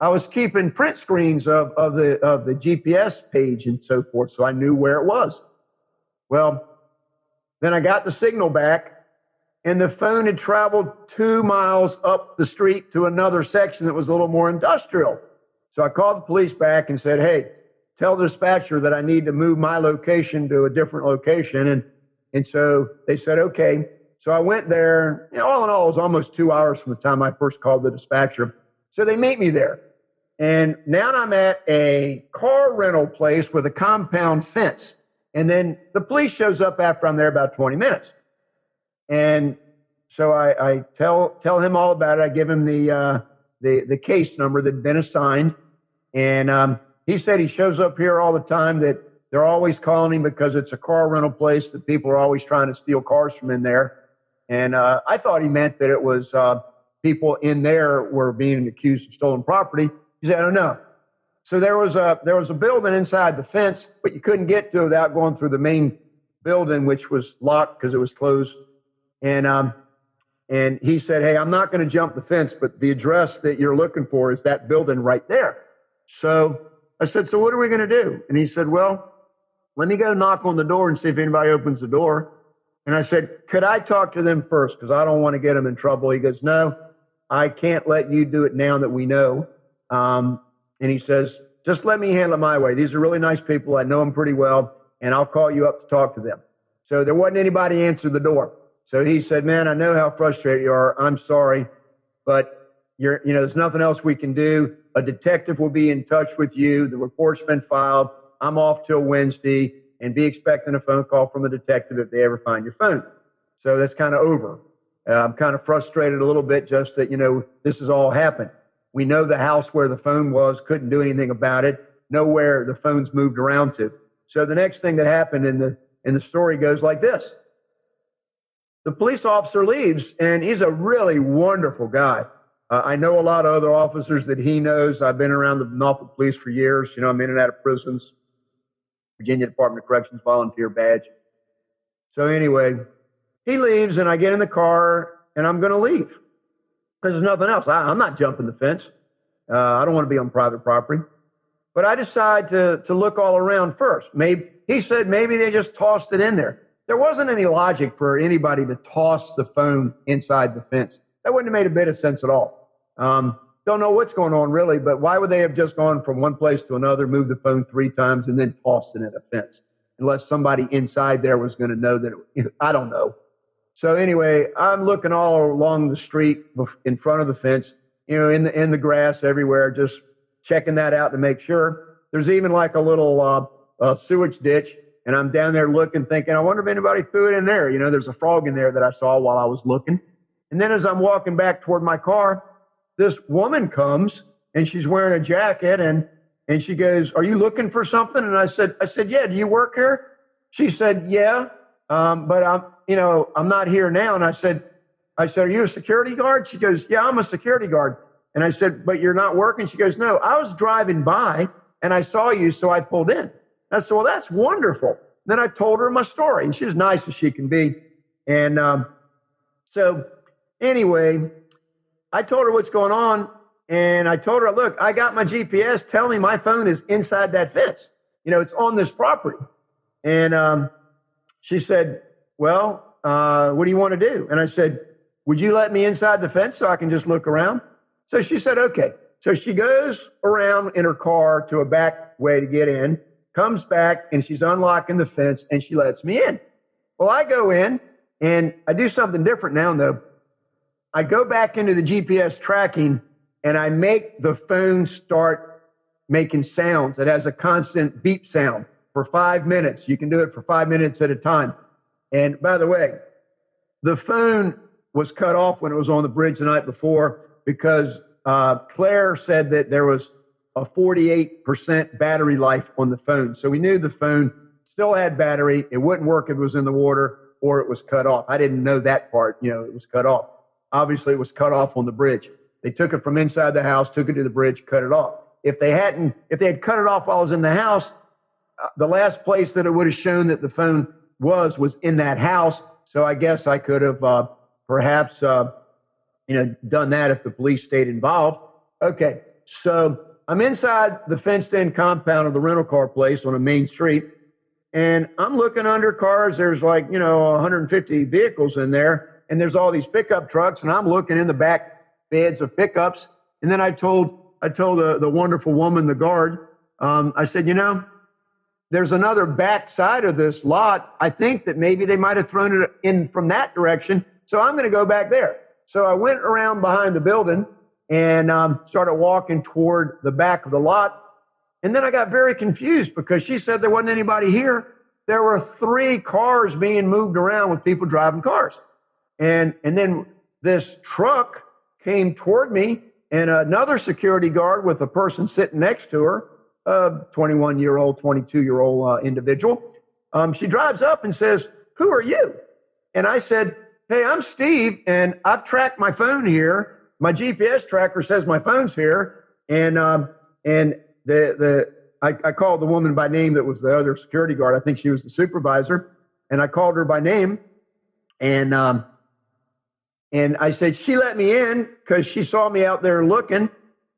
I was keeping print screens of the GPS page and so forth, so I knew where it was. Well, then I got the signal back, and the phone had traveled 2 miles up the street to another section that was a little more industrial. So I called the police back and said, hey, tell the dispatcher that I need to move my location to a different location. And so they said, okay. So I went there. All in all, it was almost 2 hours from the time I first called the dispatcher. So they meet me there. And now I'm at a car rental place with a compound fence. And then the police shows up after I'm there about 20 minutes. And so I tell him all about it. I give him the case number that had been assigned. And he said he shows up here all the time, that they're always calling him because it's a car rental place, that people are always trying to steal cars from in there. And I thought he meant that it was people in there were being accused of stolen property. He said, oh, no. So there was a building inside the fence, but you couldn't get to it without going through the main building, which was locked because it was closed. And he said, hey, I'm not going to jump the fence, but the address that you're looking for is that building right there. So I said, so what are we going to do? And he said, well, let me go knock on the door and see if anybody opens the door. And I said, could I talk to them first? Because I don't want to get them in trouble. He goes, no, I can't let you do it now that we know. And he says, just let me handle it my way. These are really nice people. I know them pretty well, and I'll call you up to talk to them. So there wasn't anybody answer the door. So he said, man, I know how frustrated you are. I'm sorry, but there's nothing else we can do. A detective will be in touch with you. The report's been filed. I'm off till Wednesday, and be expecting a phone call from a detective if they ever find your phone. So that's kind of over. I'm kind of frustrated a little bit just that, this has all happened. We know the house where the phone was, couldn't do anything about it, know where the phone's moved around to. So the next thing that happened in the story goes like this. The police officer leaves, and he's a really wonderful guy. I know a lot of other officers that he knows. I've been around the Norfolk Police for years. I'm in and out of prisons, Virginia Department of Corrections volunteer badge. So anyway, he leaves, and I get in the car, and I'm going to leave because there's nothing else. I'm not jumping the fence. I don't want to be on private property. But I decide to look all around first. He said maybe they just tossed it in there. There wasn't any logic for anybody to toss the phone inside the fence. That wouldn't have made a bit of sense at all. Don't know what's going on really, but why would they have just gone from one place to another, moved the phone 3 times, and then tossed it in a fence? Unless somebody inside there was going to know that I don't know. So anyway, I'm looking all along the street in front of the fence, in the grass everywhere, just checking that out to make sure. There's even like a little sewage ditch, and I'm down there looking, thinking, I wonder if anybody threw it in there. There's a frog in there that I saw while I was looking. And then as I'm walking back toward my car, this woman comes, and she's wearing a jacket, and she goes, are you looking for something? And I said, yeah, do you work here? She said, yeah, but I'm not here now. And I said, are you a security guard? She goes, yeah, I'm a security guard. And I said, but you're not working? She goes, no, I was driving by and I saw you, so I pulled in. And I said, well, that's wonderful. Then I told her my story, and she's nice as she can be. And so anyway, I told her what's going on, and I told her, look, I got my GPS. Tell me my phone is inside that fence. It's on this property. And she said, well, what do you want to do? And I said, would you let me inside the fence so I can just look around? So she said, okay. So she goes around in her car to a back way to get in, comes back, and she's unlocking the fence, and she lets me in. Well, I go in, and I do something different now, though. I go back into the GPS tracking, and I make the phone start making sounds. It has a constant beep sound for 5 minutes. You can do it for 5 minutes at a time. And by the way, the phone was cut off when it was on the bridge the night before because Claire said that there was a 48% battery life on the phone. So we knew the phone still had battery. It wouldn't work if it was in the water or it was cut off. I didn't know that part, it was cut off. Obviously, it was cut off on the bridge. They took it from inside the house, took it to the bridge, cut it off. If they had cut it off while I was in the house, the last place that it would have shown that the phone was in that house. So I guess I could have perhaps done that if the police stayed involved. Okay. So I'm inside the fenced-in compound of the rental car place on a main street, and I'm looking under cars. There's 150 vehicles in there, and there's all these pickup trucks, and I'm looking in the back beds of pickups. And then I told the wonderful woman, the guard, I said, there's another back side of this lot. I think that maybe they might have thrown it in from that direction. So I'm going to go back there. So I went around behind the building and started walking toward the back of the lot. And then I got very confused because she said there wasn't anybody here. There were 3 cars being moved around with people driving cars. And then this truck came toward me, and another security guard with a person sitting next to her, a 21-year-old, 22-year-old individual. She drives up and says, "Who are you?" And I said, "Hey, I'm Steve, and I've tracked my phone here. My GPS tracker says my phone's here." And I called the woman by name that was the other security guard. I think she was the supervisor. And I called her by name. And I said, she let me in because she saw me out there looking.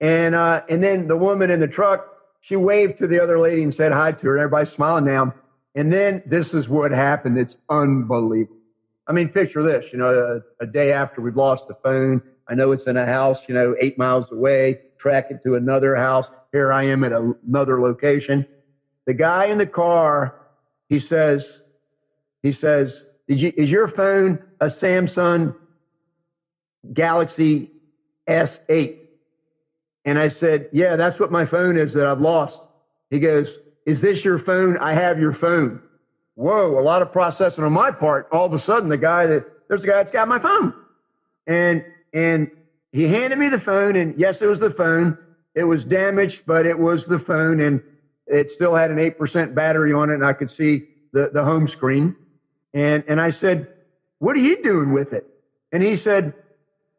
And then the woman in the truck, she waved to the other lady and said hi to her. And everybody's smiling now. And then this is what happened. It's unbelievable. I mean, picture this, a day after we've lost the phone. I know it's in a house, 8 miles away, track it to another house. Here I am at another location. The guy in the car, he says, is your phone a Samsung Galaxy S8? And I said, yeah, that's what my phone is that I've lost. He goes, is this your phone? I have your phone. Whoa, a lot of processing on my part. All of a sudden, there's a guy that's got my phone. And he handed me the phone, and yes, it was the phone. It was damaged, but it was the phone, and it still had an 8% battery on it, and I could see the home screen. And I said, what are you doing with it? And he said,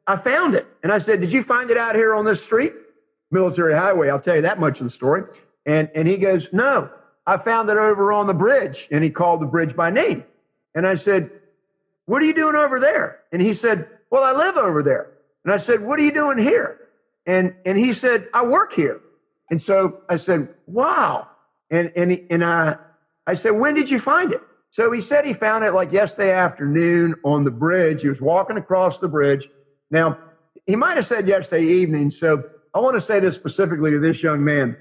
I found it. And I said, did you find it out here on this street? Military Highway, I'll tell you that much of the story. And he goes, no, I found it over on the bridge. And he called the bridge by name. And I said, what are you doing over there? And he said, well, I live over there. And I said, what are you doing here? And he said, I work here. And so I said, wow. And I said, when did you find it? So he said he found it like yesterday afternoon on the bridge. He was walking across the bridge. Now, he might have said yesterday evening. So I want to say this specifically to this young man.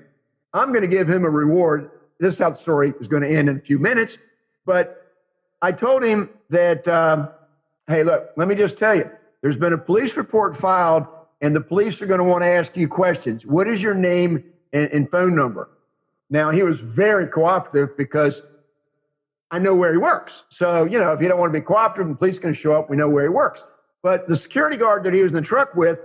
I'm going to give him a reward. This is how the story is going to end in a few minutes. But I told him that, hey, look, let me just tell you, there's been a police report filed, and the police are going to want to ask you questions. What is your name and phone number? Now, he was very cooperative because I know where he works. So, if you don't want to be cooperative, the police are going to show up. We know where he works. But the security guard that he was in the truck with,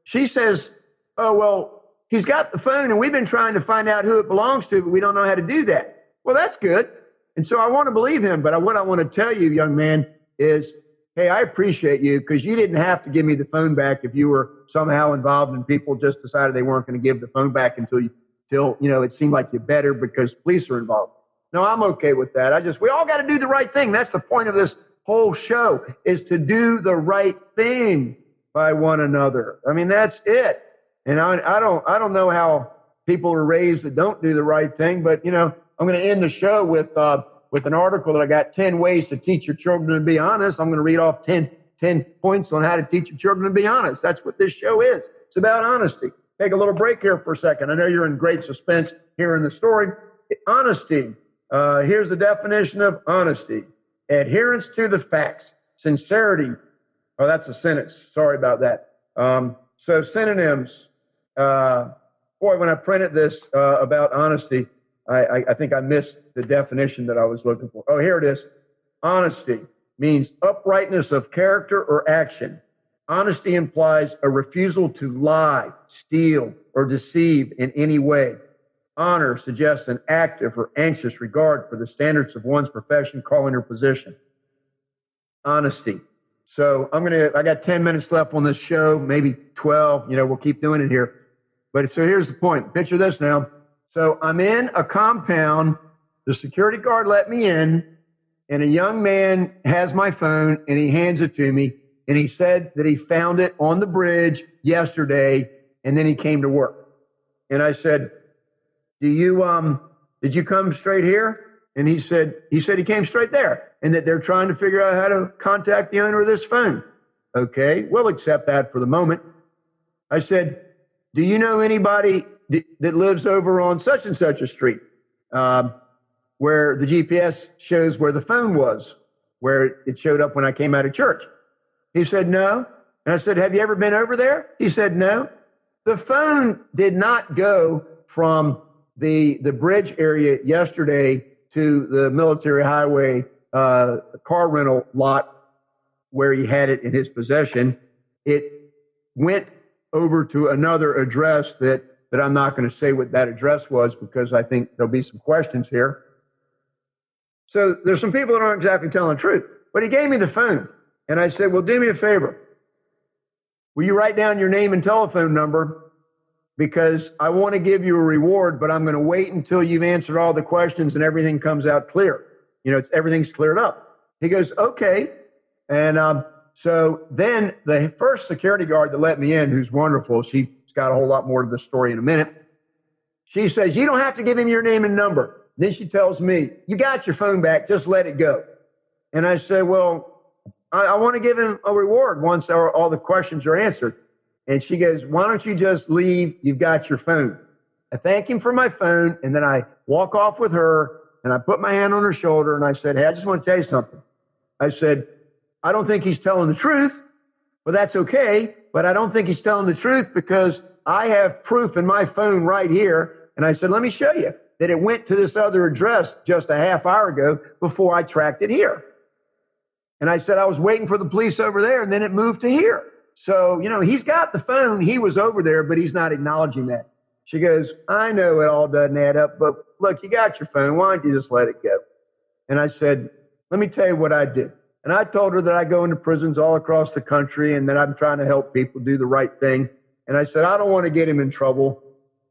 she says, oh, well, he's got the phone, and we've been trying to find out who it belongs to, but we don't know how to do that. Well, that's good. And so I want to believe him. But what I want to tell you, young man, is, hey, I appreciate you because you didn't have to give me the phone back if you were somehow involved and people just decided they weren't going to give the phone back until it seemed like you better because police are involved. No, I'm okay with that. We all got to do the right thing. That's the point of this whole show, is to do the right thing by one another. I mean, that's it. And I don't know how people are raised that don't do the right thing, but I'm going to end the show with an article that I got, 10 ways to teach your children to be honest. I'm going to read off 10 points on how to teach your children to be honest. That's what this show is. It's about honesty. Take a little break here for a second. I know you're in great suspense hearing the story. Honesty. Here's the definition of honesty. Adherence to the facts. Sincerity. Oh, that's a sentence. Sorry about that. So synonyms. Boy, when I printed this about honesty, I think I missed the definition that I was looking for. Oh, here it is. Honesty means uprightness of character or action. Honesty implies a refusal to lie, steal, or deceive in any way. Honor suggests an active or anxious regard for the standards of one's profession, calling, or position. Honesty. So I got 10 minutes left on this show, maybe 12. We'll keep doing it here. But so here's the point. Picture this now. So I'm in a compound. The security guard let me in, and a young man has my phone, and he hands it to me. And he said that he found it on the bridge yesterday, and then he came to work. And I said, did you come straight here? And he said he came straight there, and that they're trying to figure out how to contact the owner of this phone. Okay, we'll accept that for the moment. I said, do you know anybody that lives over on such and such a street, where the GPS shows where the phone was, where it showed up when I came out of church? He said, no. And I said, have you ever been over there? He said, no. The phone did not go from the bridge area yesterday to the military highway car rental lot where he had it in his possession. It went over to another address that I'm not going to say what that address was, because I think there'll be some questions here. So there's some people that aren't exactly telling the truth. But he gave me the phone, and I said, well, do me a favor. Will you write down your name and telephone number? Because I want to give you a reward, but I'm going to wait until you've answered all the questions and everything comes out clear. Everything's cleared up. He goes, okay. And so then the first security guard that let me in, who's wonderful, she's got a whole lot more to the story in a minute. She says, you don't have to give him your name and number. Then she tells me, you got your phone back, just let it go. And I said, well, I want to give him a reward once all the questions are answered. And she goes, why don't you just leave? You've got your phone. I thank him for my phone, and then I walk off with her, and I put my hand on her shoulder, and I said, hey, I just want to tell you something. I said, I don't think he's telling the truth, but that's okay. But I don't think he's telling the truth because I have proof in my phone right here. And I said, let me show you that it went to this other address just a half hour ago before I tracked it here. And I said, I was waiting for the police over there, and then it moved to here. So, he's got the phone. He was over there, but he's not acknowledging that. She goes, I know it all doesn't add up, but look, you got your phone. Why don't you just let it go? And I said, let me tell you what I did. And I told her that I go into prisons all across the country and that I'm trying to help people do the right thing. And I said, I don't want to get him in trouble.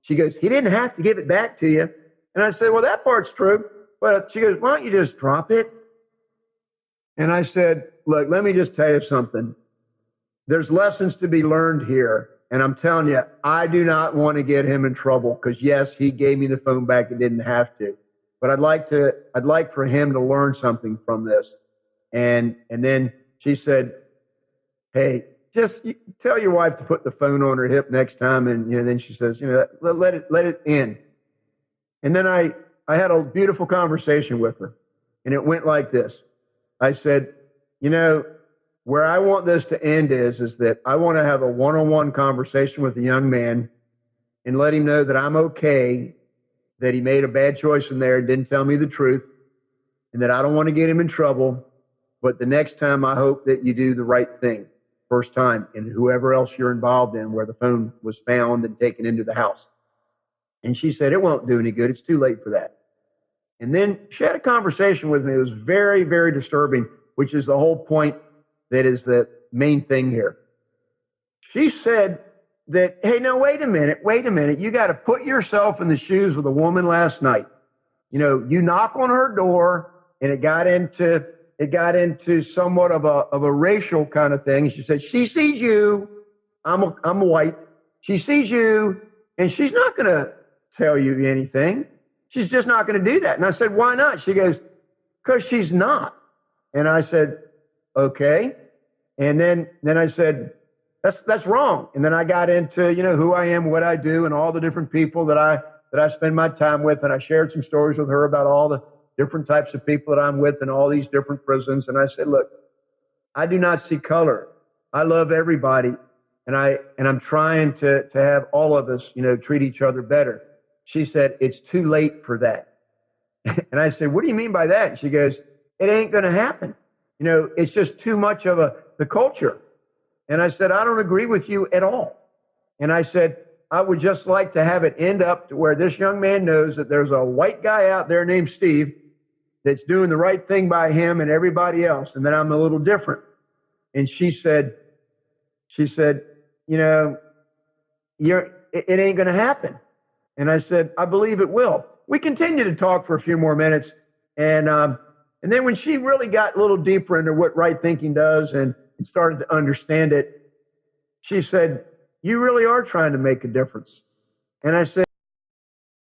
She goes, he didn't have to give it back to you. And I said, well, that part's true. But she goes, why don't you just drop it? And I said, look, let me just tell you something. There's lessons to be learned here. And I'm telling you, I do not want to get him in trouble because, yes, he gave me the phone back and didn't have to. But I'd like for him to learn something from this. And then she said, hey, just tell your wife to put the phone on her hip next time. And, then she says, let it in. And then I had a beautiful conversation with her. And it went like this. I said, where I want this to end is that I want to have a one-on-one conversation with the young man and let him know that I'm okay, that he made a bad choice in there and didn't tell me the truth, and that I don't want to get him in trouble. But the next time, I hope that you do the right thing first time, and whoever else you're involved in where the phone was found and taken into the house. And she said, it won't do any good. It's too late for that. And then she had a conversation with me. It was very, very disturbing, which is the whole point. That is the main thing here. She said that, hey, no, wait a minute. You got to put yourself in the shoes of the woman last night. You knock on her door, and it got into somewhat of a racial kind of thing. She said, she sees you. I'm white. She sees you, and she's not going to tell you anything. She's just not going to do that. And I said, why not? She goes, because she's not. And I said, okay. And then I said, that's wrong. And then I got into, who I am, what I do, and all the different people that I spend my time with. And I shared some stories with her about all the different types of people that I'm with in all these different prisons. And I said, look, I do not see color. I love everybody. And I'm trying to have all of us, treat each other better. She said, it's too late for that. And I said, what do you mean by that? And she goes, it ain't going to happen. It's just too much of the culture. And I said, I don't agree with you at all. And I said, I would just like to have it end up to where this young man knows that there's a white guy out there named Steve that's doing the right thing by him and everybody else, and that I'm a little different. And she said, it ain't going to happen. And I said, I believe it will. We continued to talk for a few more minutes. And then when she really got a little deeper into what right thinking does and started to understand it, she said, you really are trying to make a difference. And I said,